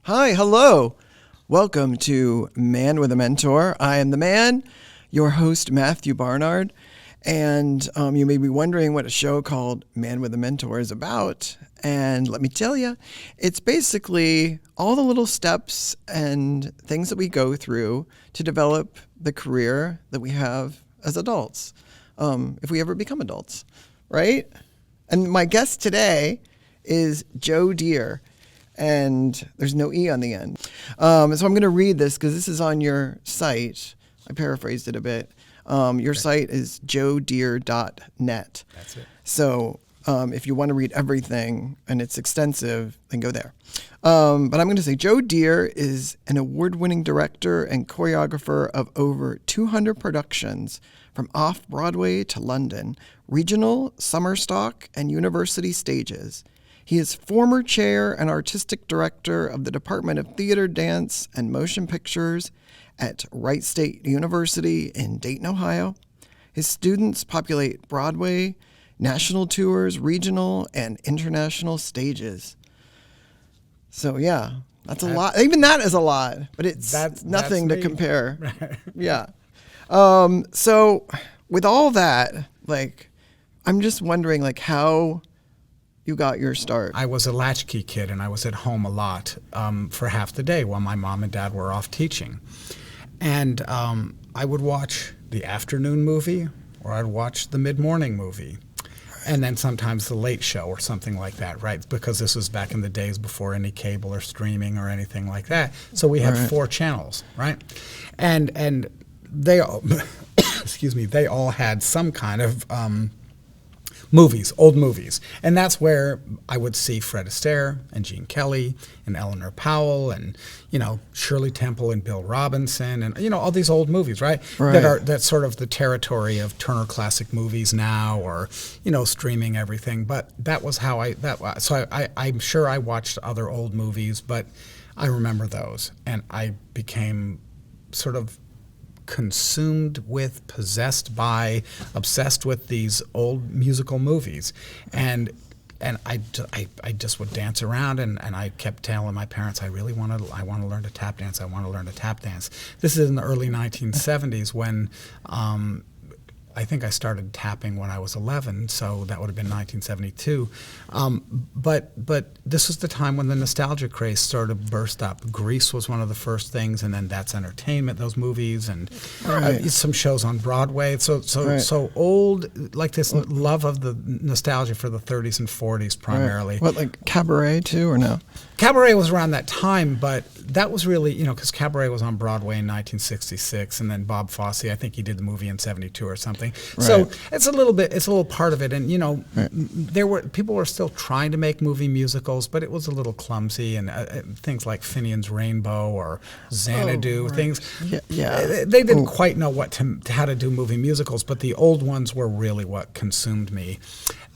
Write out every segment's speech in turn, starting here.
Hi, hello. Welcome to Man with a Mentor. I am the man, your host, Matthew Barnard. And you may be wondering what a show called Man with a Mentor is about. And let me tell you, it's basically all the little steps and things that we go through to develop the career that we have as adults, if we ever become adults, right? And my guest today is Joe Deere. And there's no E on the end. So I'm going to read this because this is on your site. I paraphrased it a bit. Your site is joedeere.net. That's it. So if you want to read everything and it's extensive, then go there. But I'm going to say Joe Deere is an award-winning director and choreographer of over 200 productions from Off-Broadway to London, regional, summer stock, and university stages. He is former chair and artistic director of the Department of Theater, Dance, and Motion Pictures at Wright State University in Dayton, Ohio. His students populate Broadway, national tours, regional, and international stages. So, yeah, that's a lot. Even that is a lot, but it's nothing to compare. Yeah. So, with all that, I'm just wondering, how you got your start. I was a latchkey kid, and I was at home a lot for half the day while my mom and dad were off teaching. And I would watch the afternoon movie, or I'd watch the mid-morning movie, and then sometimes the late show or something like that, right? Because this was back in the days before any cable or streaming or anything like that. So we had 4 channels, right? And they all, excuse me, they all had some kind of movies, old movies. And that's where I would see Fred Astaire and Gene Kelly and Eleanor Powell and, Shirley Temple and Bill Robinson and, all these old movies, right? That's sort of the territory of Turner Classic Movies now or, streaming everything. But that was how I'm sure I watched other old movies, but I remember those. And I became sort of consumed with, possessed by, obsessed with these old musical movies. And I just would dance around and I kept telling my parents, I want to learn to tap dance. I want to learn to tap dance. This is in the early 1970s when I think I started tapping when I was 11, so that would have been 1972. But this was the time when the nostalgia craze sort of burst up. Grease was one of the first things, and then That's Entertainment, those movies, and some shows on Broadway. So old, like this love of the nostalgia for the 30s and 40s primarily. What, like Cabaret too, or no? Cabaret was around that time, but that was really, because Cabaret was on Broadway in 1966, and then Bob Fosse, I think he did the movie in 72 or something. So it's a little part of it, and people were still trying to make movie musicals, but it was a little clumsy, and things like Finian's Rainbow or Xanadu, things. Yeah. They didn't quite know how to do movie musicals, but the old ones were really what consumed me.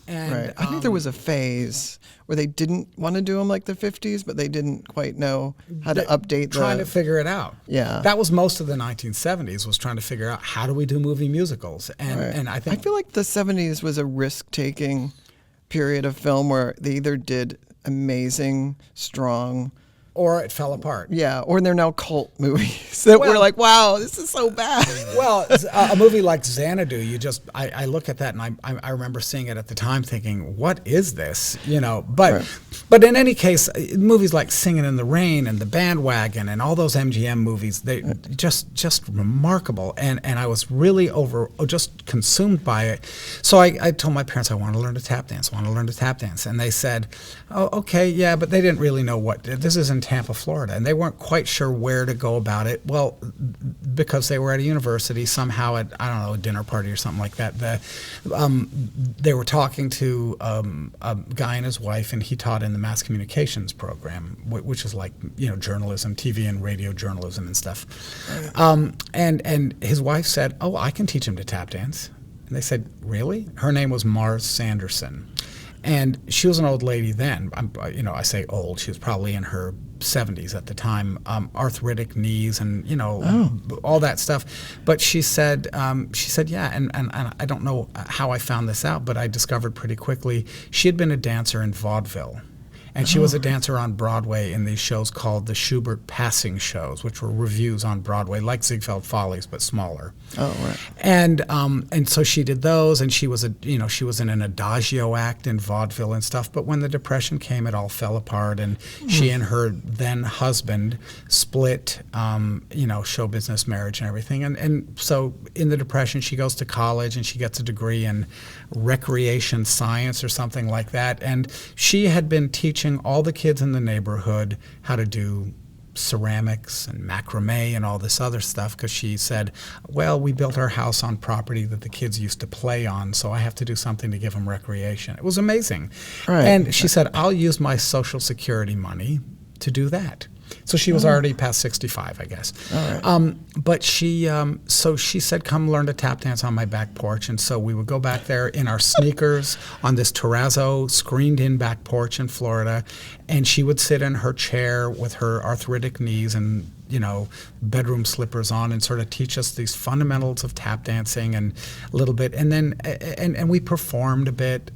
And, I think there was a phase where they didn't want to do them like the 50s, but they didn't quite know how to update trying to figure it out. Yeah. That was most of the 1970s, was trying to figure out how do we do movie musicals. And I feel like the 70s was a risk-taking period of film where they either did amazing, strong, or it fell apart. Yeah, or they're now cult movies that we're like, wow, this is so bad. Well, a movie like Xanadu, I look at that and I remember seeing it at the time thinking, what is this? But in any case, movies like Singin' in the Rain and The Bandwagon and all those MGM movies, they just remarkable. And I was really just consumed by it. So I told my parents, I want to learn to tap dance. And they said, oh, okay, yeah, but they didn't really know this is in Tampa, Florida, and they weren't quite sure where to go about it. Well, because they were at a university somehow at, I don't know, a dinner party or something like that. They were talking to a guy and his wife, and he taught in the mass communications program, which is like, journalism, TV and radio journalism and stuff. And his wife said, oh, I can teach him to tap dance. And they said, really? Her name was Mars Sanderson. And she was an old lady then. I say old. She was probably in her 70s at the time, arthritic knees and, all that stuff. But she said, yeah, and I don't know how I found this out, but I discovered pretty quickly she had been a dancer in vaudeville. And she was a dancer on Broadway in these shows called the Schubert Passing Shows, which were revues on Broadway, like Ziegfeld Follies, but smaller. Oh, right. And so she did those, and she was she was in an adagio act in vaudeville and stuff. But when the Depression came, it all fell apart, and she and her then husband split. Show business, marriage, and everything. And so in the Depression, she goes to college and she gets a degree in recreation science or something like that. And she had been teaching all the kids in the neighborhood how to do ceramics and macrame and all this other stuff, because she said, well, we built our house on property that the kids used to play on, so I have to do something to give them recreation. It was amazing. Right. And she said, I'll use my Social Security money to do that. So she was already past 65, I guess. All right. But she said, come learn to tap dance on my back porch. And so we would go back there in our sneakers on this terrazzo screened-in back porch in Florida. And she would sit in her chair with her arthritic knees and, bedroom slippers on and sort of teach us these fundamentals of tap dancing and a little bit. And then, and we performed a bit.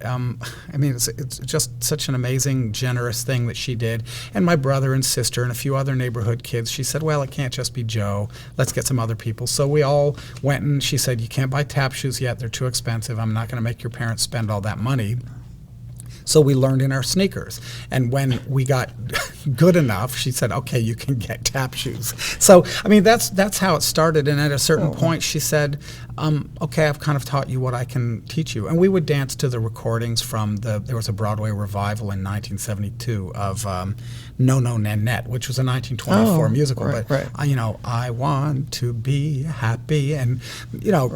It's just such an amazing, generous thing that she did. And my brother and sister and a few other neighborhood kids, she said, well, it can't just be Joe. Let's get some other people. So we all went, and she said, you can't buy tap shoes yet. They're too expensive. I'm not going to make your parents spend all that money. So we learned in our sneakers. And when we got good enough, she said, okay, you can get tap shoes. So, that's how it started. And at a certain point, she said, okay, I've kind of taught you what I can teach you. And we would dance to the recordings from there was a Broadway revival in 1972 of No No Nanette, which was a 1924 musical. Right, but, right. I want to be happy, and,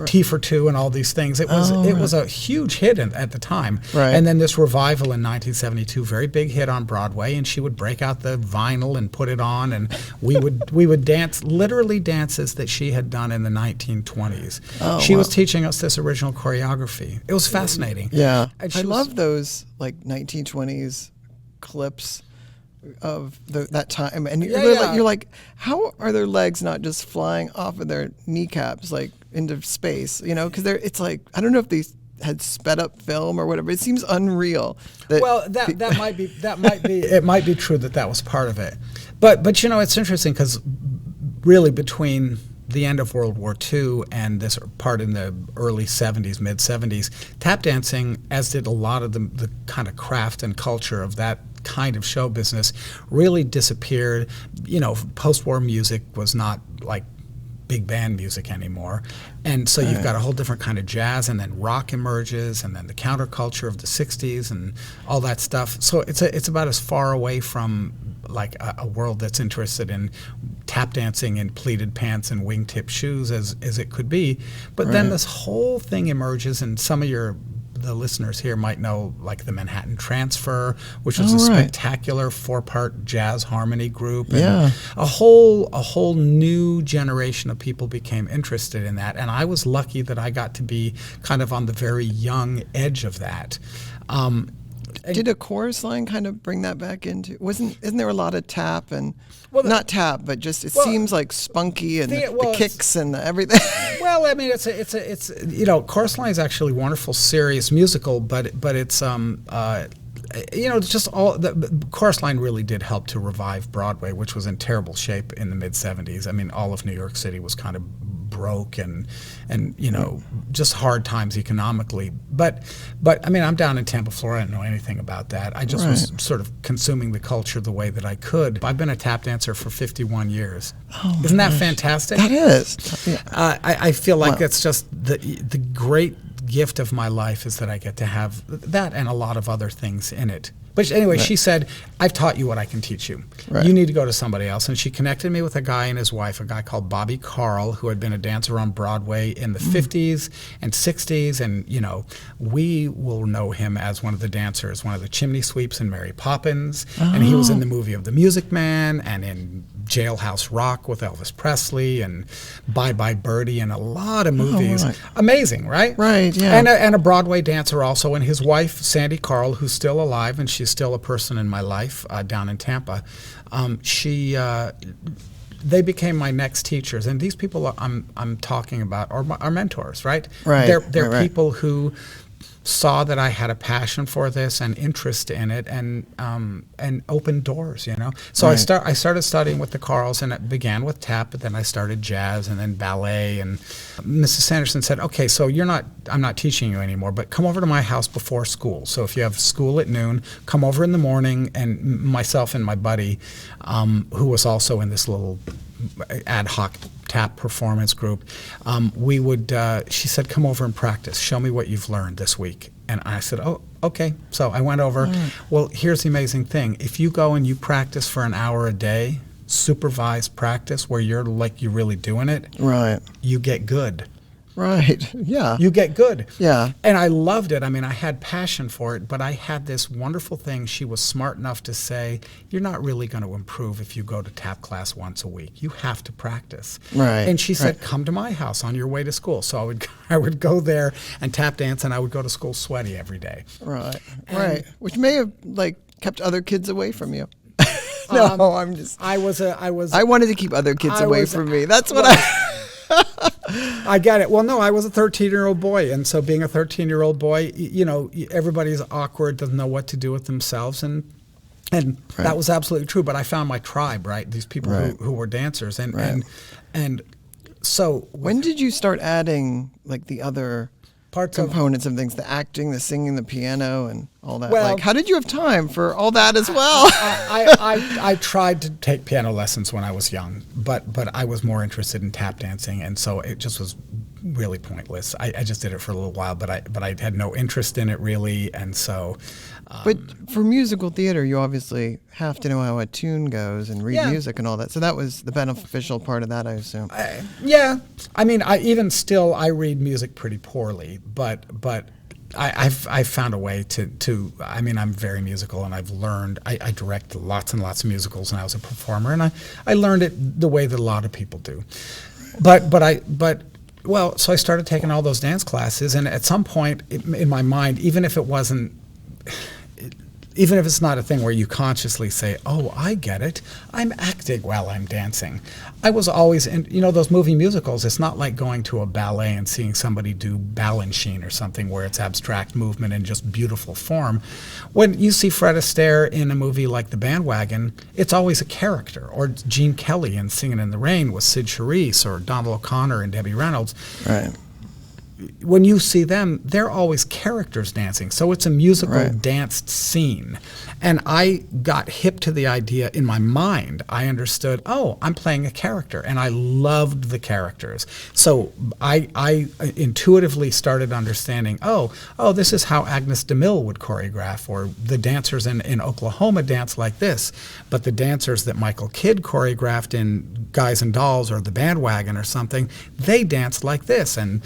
Tea for Two and all these things. It was a huge hit at the time. Right. And then this revival in 1972, very big hit on Broadway, and she would break out the vinyl and put it on, and we would dance, literally dances that she had done in the 1920s. She was teaching us this original choreography. It was fascinating. Yeah. I love those 1920s clips of that time, and you're like, how are their legs not just flying off of their kneecaps into space? Because it's like, I don't know if these had sped up film or whatever. It seems unreal. That might be it might be true that was part of it. But it's interesting because really between the end of World War II and this part in the early 70s, mid 70s, tap dancing, as did a lot of the kind of craft and culture of that kind of show business, really disappeared. Post-war music was not like big band music anymore. And so you've got a whole different kind of jazz, and then rock emerges, and then the counterculture of the 60s and all that stuff. So it's about as far away from like a world that's interested in tap dancing in pleated pants and wingtip shoes as it could be. But then this whole thing emerges, and some of the listeners here might know like the Manhattan Transfer, which was a spectacular 4-part jazz harmony group. And a whole new generation of people became interested in that. And I was lucky that I got to be kind of on the very young edge of that. Did a chorus line kind of bring that back into? Isn't there a lot of tap and not tap, but just it seems like spunky and the kicks and everything. Well, it's chorus line is actually a wonderful, serious musical, but it's just all the chorus line really did help to revive Broadway, which was in terrible shape in the mid 70s. All of New York City was kind of broke and just hard times economically. But I'm down in Tampa, Florida. I didn't know anything about that. I just was sort of consuming the culture the way that I could. I've been a tap dancer for 51 years. Isn't that fantastic? That is. Yeah. I feel like that's just the great gift of my life is that I get to have that and a lot of other things in it. But anyway, she said, I've taught you what I can teach you. You need to go to somebody else. And she connected me with a guy and his wife, a guy called Bobby Carl, who had been a dancer on Broadway in the 50s and 60s. And, we will know him as one of the dancers, one of the chimney sweeps in Mary Poppins. And he was in the movie of The Music Man and in Jailhouse Rock with Elvis Presley and Bye Bye Birdie and a lot of movies. Amazing, right? Right, yeah. And a Broadway dancer also. And his wife, Sandy Carl, who's still alive, and she's still a person in my life down in Tampa. They became my next teachers, and these people I'm talking about are mentors, right? Right. They're people who saw that I had a passion for this and interest in it, and opened doors, you know. So Right. I started studying with the Carls, and it began with tap, but then I started jazz and then ballet. And Mrs. Sanderson said, "Okay, so I'm not teaching you anymore, but come over to my house before school. So if you have school at noon, come over in the morning." And myself and my buddy, who was also in this little ad hoc tap performance group, we would, she said, "Come over and practice. Show me what you've learned this week." And I said, "Oh, okay." So I went over. Well, here's the amazing thing. If you go and you practice for an hour a day, supervised practice where you're really doing it, Right. you get good. Right. Yeah. You get good. Yeah. And I loved it. I mean, I had passion for it, but I had this wonderful thing. She was smart enough to say, "You're not really going to improve if you go to tap class once a week. You have to practice." Right. And she said, Right. "Come to my house on your way to school." So I would go there and tap dance, and I would go to school sweaty every day. Right. And- Right. Which may have kept other kids away from you. No, I'm just. I I wanted to keep other kids I away was- from me. That's what well, I get it. Well, no, I was a 13-year-old boy, and so being a 13-year-old boy, everybody's awkward, doesn't know what to do with themselves, and Right. that was absolutely true. But I found my tribe, right? These people Right. who were dancers, and Right. and so When did you start adding the other parts of components of things, the acting, the singing, the piano, and all that? Well- How did you have time for all that as well? I tried to take piano lessons when I was young, but I was more interested in tap dancing, and so it just was really pointless. I just did it for a little while, but I had no interest in it really, and so. But for musical theater, you obviously have to know how a tune goes and read Yeah. music and all that. So that was the beneficial part of that, I assume. Yeah, I mean, I read music pretty poorly, but I've found a way to. I mean, I'm very musical, and I've learned. I direct lots and lots of musicals, and I was a performer, and I learned it the way that a lot of people do. So I started taking all those dance classes, and at some point in my mind, even if it's not a thing where you consciously say, "Oh, I get it. I'm acting while I'm dancing." I was always in, those movie musicals. It's not like going to a ballet and seeing somebody do Balanchine or something where it's abstract movement and just beautiful form. When you see Fred Astaire in a movie like The Bandwagon, it's always a character. Or Gene Kelly in Singin' in the Rain with Sid Charisse, or Donald O'Connor and Debbie Reynolds. Right. When you see them, they're always characters dancing. So it's a musical Right. danced scene. And I got hip to the idea in my mind. I understood, oh, I'm playing a character. And I loved the characters. So I intuitively started understanding, oh, this is how Agnes DeMille would choreograph, or the dancers in Oklahoma dance like this. But the dancers that Michael Kidd choreographed in Guys and Dolls or The Bandwagon or something, they danced like this. And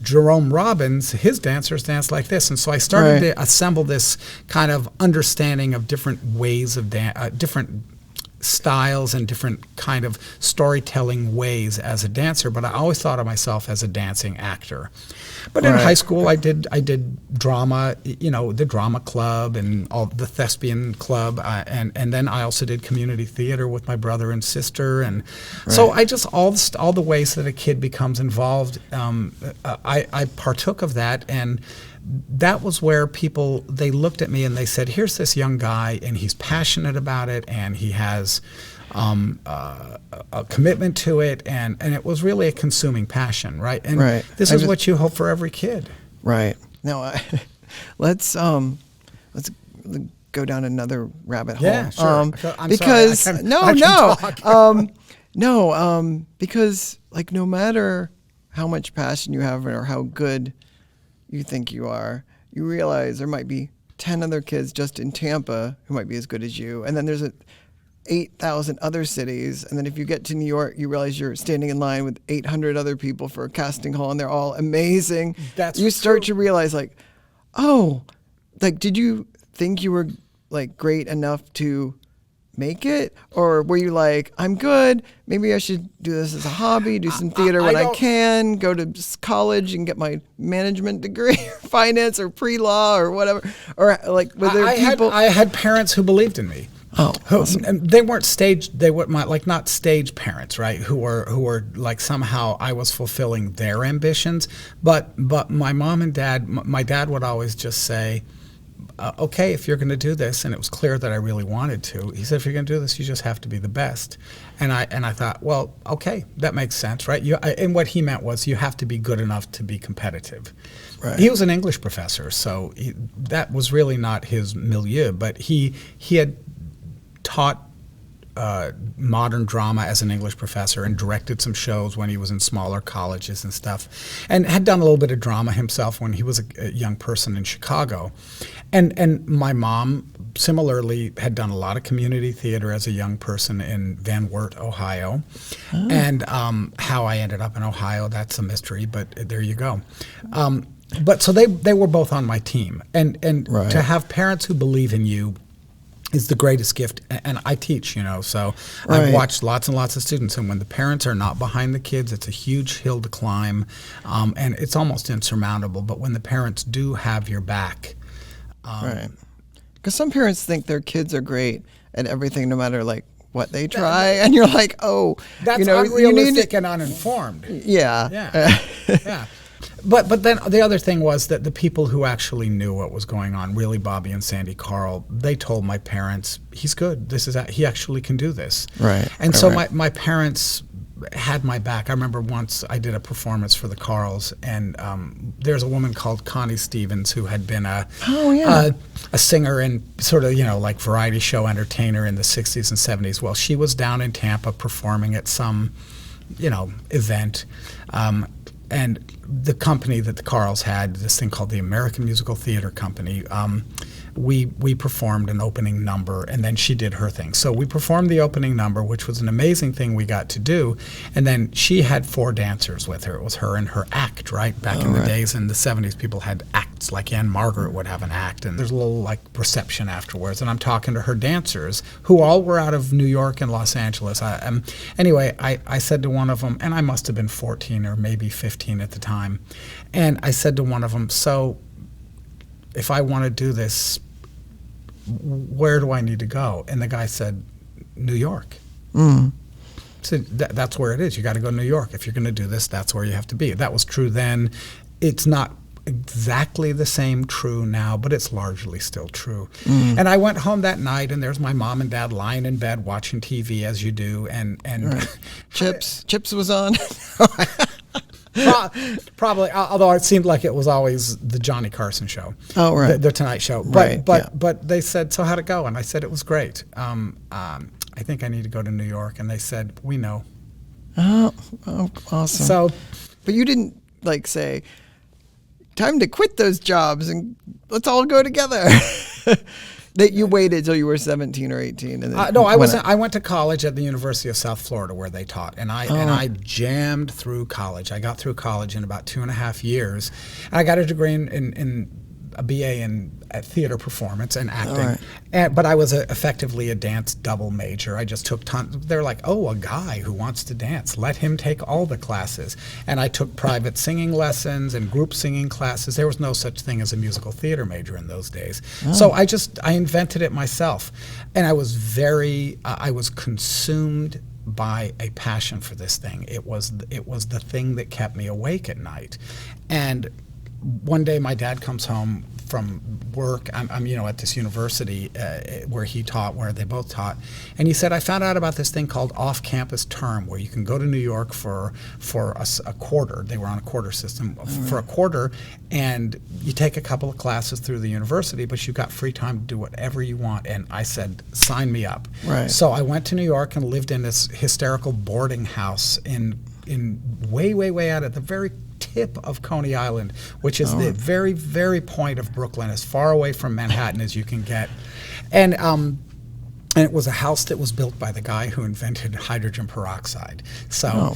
Jerome Robbins, his dancers dance like this. And so I started Right. to assemble this kind of understanding of different ways of different styles and different kind of storytelling ways as a dancer, but I always thought of myself as a dancing actor. But in Right. high school, I did drama, the drama club and all the thespian club, and then I also did community theater with my brother and sister, and so I just all the ways that a kid becomes involved. I partook of that, and that was where people, they looked at me and they said, "Here's this young guy, and he's passionate about it, and he has a commitment to it," and it was really a consuming passion, right? And Right. this is what you hope for every kid. Right. Now, let's go down another rabbit hole. Yeah, sure. I'm because sorry, I can no, talk. because no matter how much passion you have or how good you think you are, you realize there might be 10 other kids just in Tampa who might be as good as you, and then there's 8,000 other cities, and then if you get to New York, you realize you're standing in line with 800 other people for a casting hall, and they're all amazing. You start to realize, did you think you were great enough to make it, or were you like, I'm good, maybe I should do this as a hobby, do some theater when I can, go to college and get my management degree, or finance, or pre-law, or whatever, or were there people? I had parents who believed in me. Oh, awesome. And they weren't staged. They were not stage parents, right? Who were like somehow I was fulfilling their ambitions. But my mom and dad, my dad would always just say, okay, if you're going to do this, and it was clear that I really wanted to. He said, if you're going to do this, you just have to be the best. And I thought, well, okay, that makes sense, right? And what he meant was you have to be good enough to be competitive. Right. He was an English professor, so that was really not his milieu. But he had taught modern drama as an English professor and directed some shows when he was in smaller colleges and stuff, and had done a little bit of drama himself when he was a young person in Chicago. And my mom similarly had done a lot of community theater as a young person in Van Wert, Ohio. Oh. And how I ended up in Ohio, that's a mystery, but there you go. But so they were both on my team. And Right. to have parents who believe in you is the greatest gift. And I teach, so Right. I've watched lots and lots of students, and when the parents are not behind the kids, it's a huge hill to climb, and it's almost insurmountable. But when the parents do have your back, Right. Because some parents think their kids are great at everything, no matter like what they try, and you're like, oh, that's you unrealistic need to, and uninformed. yeah. Yeah. But then the other thing was that the people who actually knew what was going on, really Bobby and Sandy Carl, they told my parents, he's good. He actually can do this. Right. And right, so right. my parents had my back. I remember once I did a performance for the Carls, and there's a woman called Connie Stevens who had been a singer and sort of, like variety show entertainer in the 60s and 70s. Well, she was down in Tampa performing at some, event. And the company that the Carls had, this thing called the American Musical Theater Company, we performed an opening number, and then she did her thing. So we performed the opening number, which was an amazing thing we got to do, and then she had 4 dancers with her. It was her and her act, right? Back in the days in the 70s, people had acts, like Anne Margaret would have an act, and there's a little like reception afterwards, and I'm talking to her dancers, who all were out of New York and Los Angeles. Anyway, I said to one of them, and I must have been 14 or maybe 15 at the time, and I said to one of them, so if I want to do this, where do I need to go? And the guy said, New York. Mm. So that's where it is. You got to go to New York. If you're going to do this, that's where you have to be. That was true then. It's not exactly the same true now, but it's largely still true. Mm. And I went home that night, and there's my mom and dad lying in bed watching TV, as you do. And right. Chips was on. Probably, although it seemed like it was always the Johnny Carson show. Oh, right. The Tonight Show. But they said, so how'd it go? And I said, it was great. I think I need to go to New York. And they said, we know. Oh, awesome. So, but you didn't say, time to quit those jobs and let's all go together. That you waited till you were 17 or 18, and then no, I went to college at the University of South Florida, where they taught, and I jammed through college. I got through college in about 2.5 years, and I got a degree in a BA in theater performance and acting. Right. But I was effectively a dance double major. I just took tons. They're like, oh, a guy who wants to dance, let him take all the classes. And I took private singing lessons and group singing classes. There was no such thing as a musical theater major in those days. Oh. So I invented it myself. And I was consumed by a passion for this thing. It was the thing that kept me awake at night. And one day my dad comes home from work. I'm at this university where they both taught, and he said, I found out about this thing called off-campus term, where you can go to New York for a quarter. They were on a quarter system. For a quarter, and you take a couple of classes through the university, but you've got free time to do whatever you want. And I said, sign me up. Right. So I went to New York and lived in this hysterical boarding house in way out at the very tip of Coney Island, which is the very, very point of Brooklyn, as far away from Manhattan as you can get. And it was a house that was built by the guy who invented hydrogen peroxide. So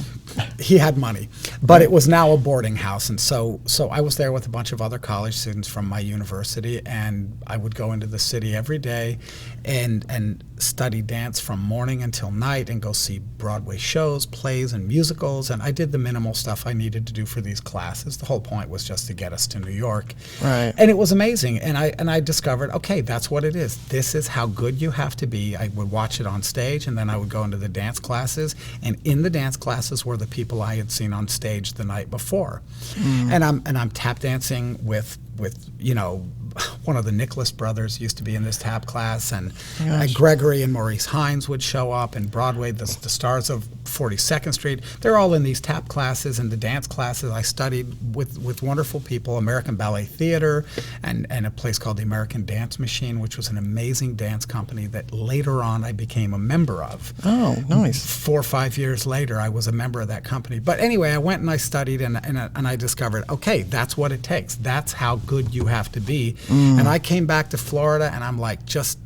he had money, but it was now a boarding house. And so I was there with a bunch of other college students from my university, and I would go into the city every day and study dance from morning until night and go see Broadway shows, plays, and musicals. And I did the minimal stuff I needed to do for these classes. The whole point was just to get us to New York. Right. And it was amazing. And I discovered, okay, that's what it is. This is how good you have to be I would watch it on stage, and then I would go into the dance classes. And in the dance classes were the people I had seen on stage the night before. And I'm tap dancing with one of the Nicholas brothers used to be in this tap class, and Gregory and Maurice Hines would show up, and Broadway, the stars of 42nd Street. They're all in these tap classes and the dance classes. I studied with wonderful people, American Ballet Theater, and a place called the American Dance Machine, which was an amazing dance company that later on I became a member of. Oh, nice. 4 or 5 years later, I was a member of that company. But anyway, I went and I studied, and I discovered, okay, that's what it takes. That's how good you have to be. And I came back to Florida, and I'm like, just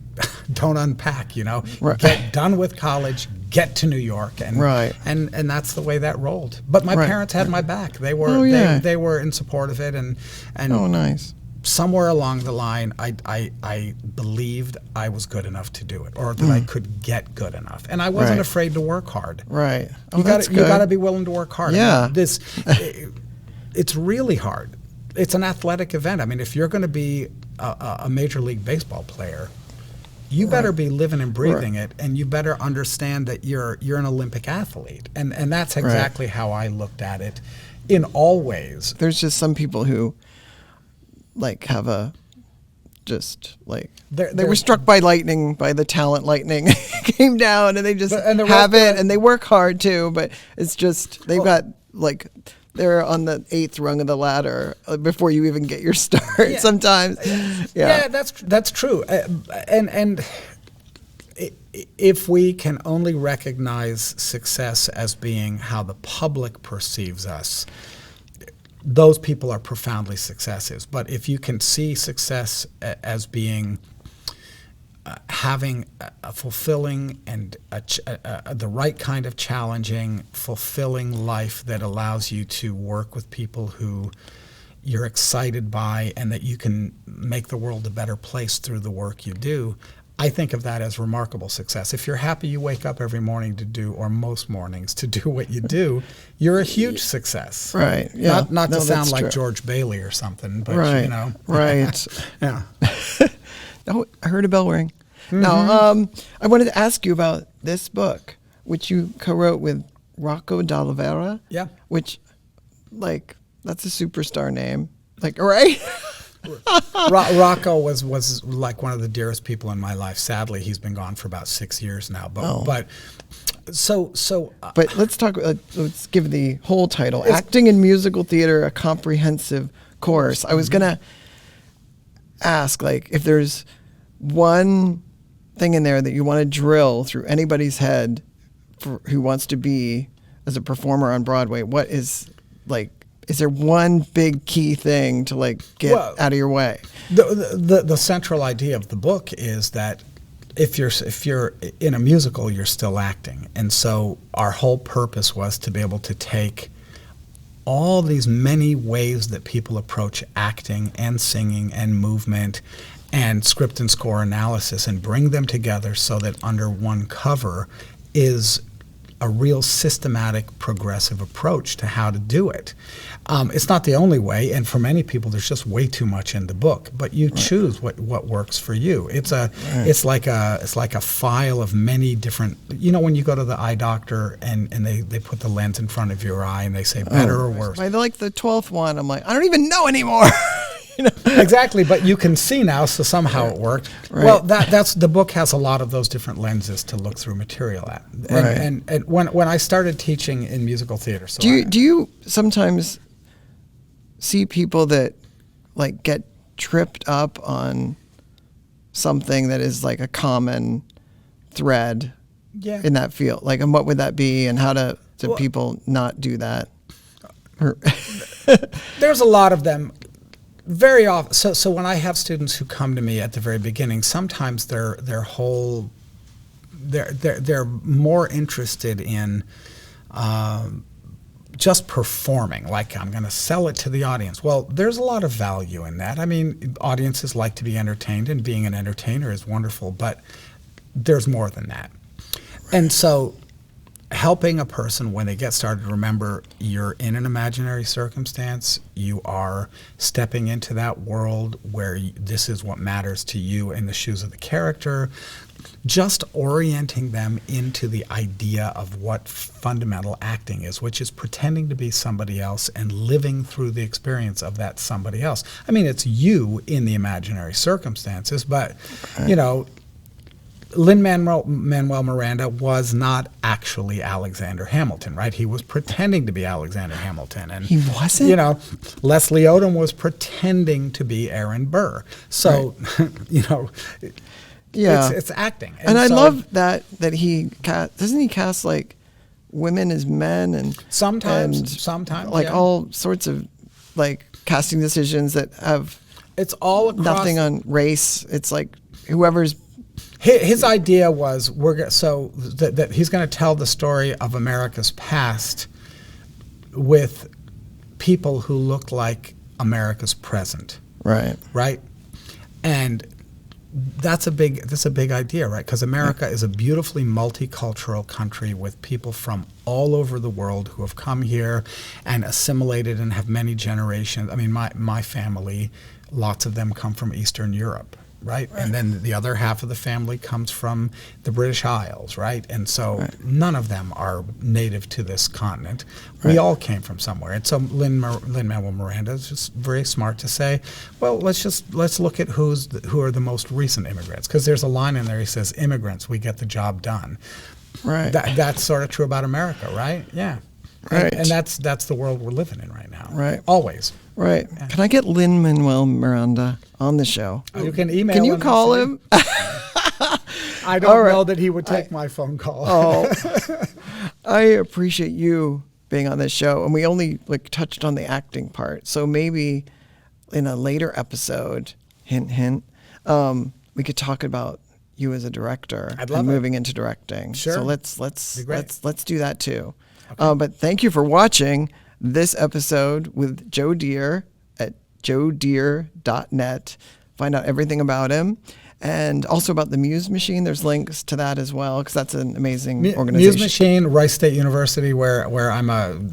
don't unpack, Right. Get done with college, get to New York, and and that's the way that rolled. But my parents had my back. They were they were in support of it, and oh, nice. Somewhere along the line, I believed I was good enough to do it, or that I could get good enough, and I wasn't afraid to work hard. Right. Oh, You got to be willing to work hard. Yeah. I mean, it's really hard. It's an athletic event. I mean, if you're going to be a Major League Baseball player, you better be living and breathing it, and you better understand that you're an Olympic athlete. And that's exactly how I looked at it in all ways. There's just some people who have a they were struck by lightning, by the talent lightning came down, and they just have it, and they work hard too, but it's just they've got they're on the 8th rung of the ladder before you even get your start sometimes. Yeah, that's true. And if we can only recognize success as being how the public perceives us, those people are profoundly successes. But if you can see success as being having a fulfilling and the right kind of challenging, fulfilling life that allows you to work with people who you're excited by, and that you can make the world a better place through the work you do, I think of that as remarkable success. If you're happy you wake up every morning to do, or most mornings to do what you do, you're a huge success. Right. Yeah. Not to sound like true. George Bailey or something, but Right. Right. Yeah. Oh, I heard a bell ring. Now, I wanted to ask you about this book, which you co-wrote with Rocco D'Oliveira. Yeah. Which, that's a superstar name. Right? Rocco was like one of the dearest people in my life. Sadly, he's been gone for about 6 years now. But let's talk. Let's give the whole title: Acting in Musical Theater, a Comprehensive Course. I was gonna ask, if there's one thing in there that you want to drill through anybody's head who wants to be as a performer on Broadway. What is is there one big key thing to get out of your way? The central idea of the book is that if you're in a musical, you're still acting. And so our whole purpose was to be able to take all these many ways that people approach acting and singing and movement and script and score analysis, and bring them together so that under one cover is a real systematic, progressive approach to how to do it. It's not the only way, and for many people, there's just way too much in the book. But you choose what works for you. It's like a file of many different. When you go to the eye doctor and they put the lens in front of your eye and they say better or worse. By the 12th one, I'm like, I don't even know anymore. Exactly, but you can see now, so somehow it worked. Right. Well, that's the book has a lot of those different lenses to look through material at. And when I started teaching in musical theater, so do you sometimes see people that get tripped up on something that is a common thread in that field? And what would that be, and how do people not do that? There's a lot of them. Very often, so when I have students who come to me at the very beginning, sometimes they're more interested in just performing, I'm going to sell it to the audience. Well, there's a lot of value in that. I mean, audiences like to be entertained, and being an entertainer is wonderful, but there's more than that. And so helping a person when they get started, remember you're in an imaginary circumstance. You are stepping into that world where this is what matters to you in the shoes of the character. Just orienting them into the idea of what fundamental acting is, which is pretending to be somebody else and living through the experience of that somebody else. I mean, it's you in the imaginary circumstances, but, you know, Lin-Manuel Miranda was not actually Alexander Hamilton, right? He was pretending to be Alexander Hamilton. And he wasn't? You know, Leslie Odom was pretending to be Aaron Burr. So, right. You know, yeah, it's acting. And I love that he doesn't he cast like women as men and sometimes like all sorts of like casting decisions that have it's all across nothing on race. It's like whoever's. His idea was that he's going to tell the story of America's past with people who look like America's present. Right. Right. And that's a big idea, right? Because America is a beautifully multicultural country with people from all over the world who have come here and assimilated and have many generations. I mean, my family, lots of them come from Eastern Europe. Right? And then the other half of the family comes from the British Isles, right? And so none of them are native to this continent. We all came from somewhere. And so Lin-Manuel Miranda is just very smart to say, well, let's look at who are the most recent immigrants, because there's a line in there. He says, "Immigrants, we get the job done." Right. That's sort of true about America, right? Yeah. Right. And that's the world we're living in right now. Right. Always. Right. Yeah. Can I get Lin-Manuel Miranda on the show? You can email him. Can you call him? I don't know that he would take my phone call. Oh, I appreciate you being on this show. And we only touched on the acting part. So maybe in a later episode, hint, hint, we could talk about you as a director and moving into directing. Sure. So let's do that too. Okay. But thank you for watching this episode with Joe Deere at joedeere.net. Find out everything about him and also about the Muse Machine. There's links to that as well, because that's an amazing organization. Muse Machine, Rice State University, where I'm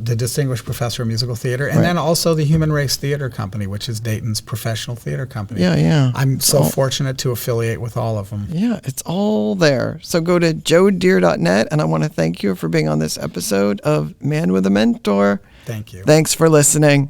the distinguished professor of musical theater, and then also the Human Race Theater Company, which is Dayton's professional theater company. Yeah. I'm so fortunate to affiliate with all of them. Yeah, it's all there. So go to joedeere.net, and I want to thank you for being on this episode of Man with a Mentor. Thank you. Thanks for listening.